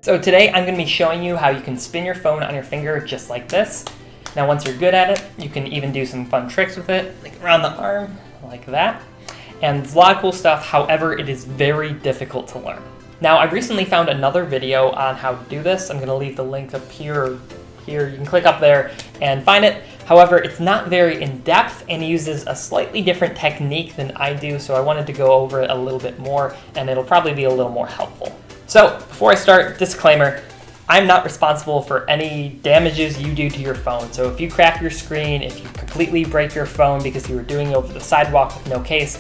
So today I'm going to be showing you how you can spin your phone on your finger just like this. Now once you're good at it, you can even do some fun tricks with it, like around the arm, like that. And it's a lot of cool stuff, however, it is very difficult to learn. Now I recently found another video on how to do this. I'm going to leave the link up here. You can click up there and find it. However, it's not very in-depth and uses a slightly different technique than I do, so I wanted to go over it a little bit more, and it'll probably be a little more helpful. So before I start, disclaimer, I'm not responsible for any damages you do to your phone. So if you crack your screen, if you completely break your phone because you were doing it over the sidewalk with no case,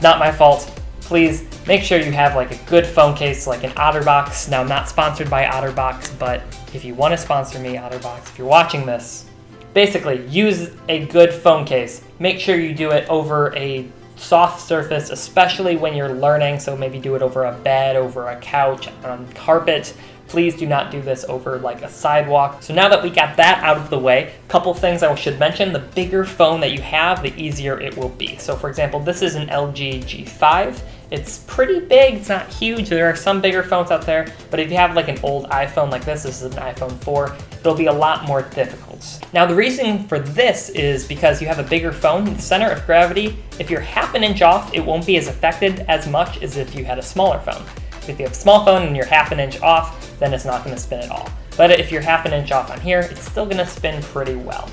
not my fault. Please make sure you have like a good phone case, like an OtterBox. Now I'm not sponsored by OtterBox, but if you want to sponsor me, OtterBox, if you're watching this, basically use a good phone case. Make sure you do it over a soft surface, especially when you're learning. So maybe do it over a bed, over a couch, on carpet. Please do not do this over like a sidewalk. So now that we got that out of the way, a couple things I should mention. The bigger phone that you have, the easier it will be. So for example, this is an LG G5. It's pretty big, it's not huge. There are some bigger phones out there, but if you have like an old iPhone like this is an iPhone 4, it'll be a lot more difficult. Now the reason for this is because you have a bigger phone, the center of gravity, if you're half an inch off, it won't be as affected as much as if you had a smaller phone. If you have a small phone and you're half an inch off, then it's not gonna spin at all. But if you're half an inch off on here, it's still gonna spin pretty well.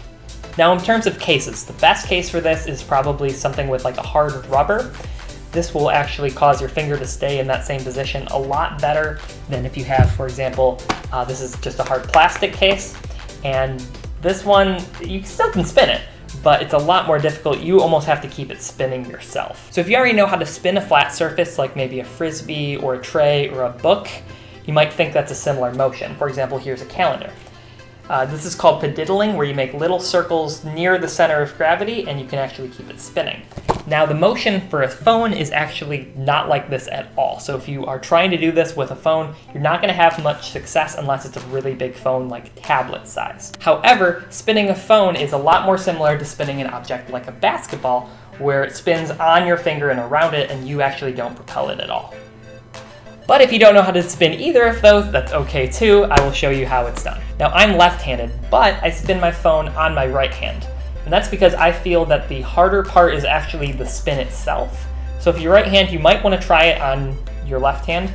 Now in terms of cases, the best case for this is probably something with like a hard rubber. This will actually cause your finger to stay in that same position a lot better than if you have, for example, this is just a hard plastic case. And this one, you still can spin it, but it's a lot more difficult. You almost have to keep it spinning yourself. So if you already know how to spin a flat surface, like maybe a Frisbee or a tray or a book, you might think that's a similar motion. For example, here's a calendar. This is called pediddling, where you make little circles near the center of gravity and you can actually keep it spinning. Now the motion for a phone is actually not like this at all. So if you are trying to do this with a phone, you're not gonna have much success unless it's a really big phone like tablet size. However, spinning a phone is a lot more similar to spinning an object like a basketball, where it spins on your finger and around it and you actually don't propel it at all. But if you don't know how to spin either of those, that's okay too. I will show you how it's done. Now I'm left-handed, but I spin my phone on my right hand. And that's because I feel that the harder part is actually the spin itself. So if you're right hand, you might want to try it on your left hand.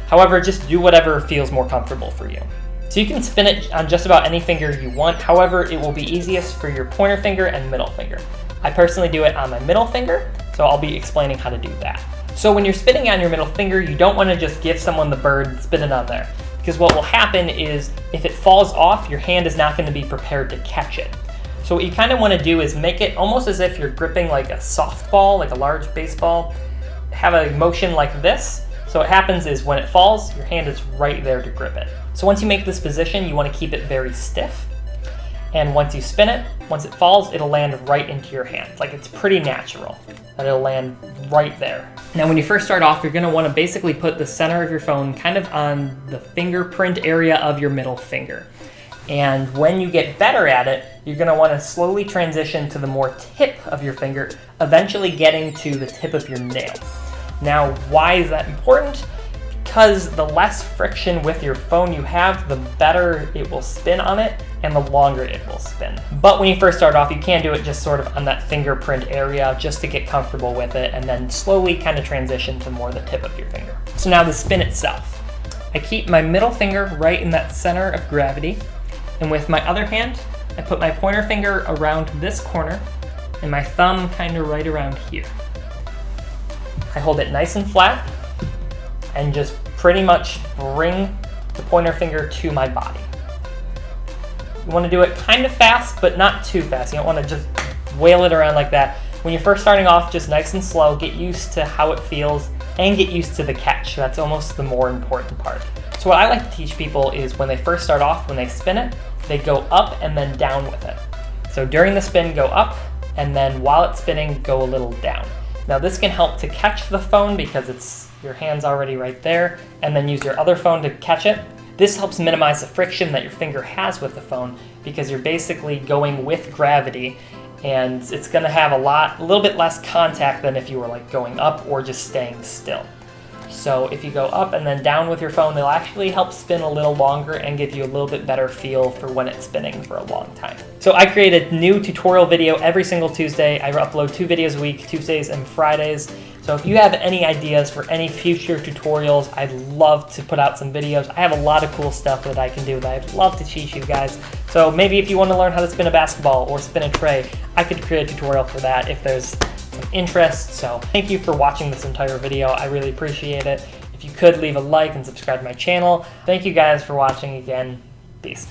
However, just do whatever feels more comfortable for you. So you can spin it on just about any finger you want. However, it will be easiest for your pointer finger and middle finger. I personally do it on my middle finger, so I'll be explaining how to do that. So when you're spinning on your middle finger, you don't want to just give someone the bird and spin it on there. Because what will happen is if it falls off, your hand is not going to be prepared to catch it. So what you kind of want to do is make it almost as if you're gripping like a softball, like a large baseball. Have a motion like this. So what happens is when it falls, your hand is right there to grip it. So once you make this position, you want to keep it very stiff. And once you spin it, once it falls, it'll land right into your hand. Like it's pretty natural that it'll land right there. Now when you first start off, you're gonna wanna basically put the center of your phone kind of on the fingerprint area of your middle finger. And when you get better at it, you're gonna wanna slowly transition to the more tip of your finger, eventually getting to the tip of your nail. Now, why is that important? Because the less friction with your phone you have, the better it will spin on it and the longer it will spin. But when you first start off, you can do it just sort of on that fingerprint area just to get comfortable with it and then slowly kind of transition to more the tip of your finger. So now the spin itself. I keep my middle finger right in that center of gravity, and with my other hand, I put my pointer finger around this corner and my thumb kind of right around here. I hold it nice and flat and just pretty much bring the pointer finger to my body. You want to do it kind of fast, but not too fast. You don't want to just wail it around like that. When you're first starting off, just nice and slow, get used to how it feels and get used to the catch. That's almost the more important part. So what I like to teach people is when they first start off, when they spin it, they go up and then down with it. So during the spin, go up, and then while it's spinning, go a little down. Now this can help to catch the phone because your hand's already right there, and then use your other phone to catch it. This helps minimize the friction that your finger has with the phone because you're basically going with gravity, and it's gonna have a little bit less contact than if you were like going up or just staying still. So if you go up and then down with your phone, they'll actually help spin a little longer and give you a little bit better feel for when it's spinning for a long time. So I create a new tutorial video every single Tuesday. I upload 2 videos a week, Tuesdays and Fridays. So if you have any ideas for any future tutorials, I'd love to put out some videos. I have a lot of cool stuff that I can do that I'd love to teach you guys. So maybe if you want to learn how to spin a basketball or spin a tray, I could create a tutorial for that if there's some interest. So thank you for watching this entire video. I really appreciate it. If you could leave a like and subscribe to my channel. Thank you guys for watching again. Peace.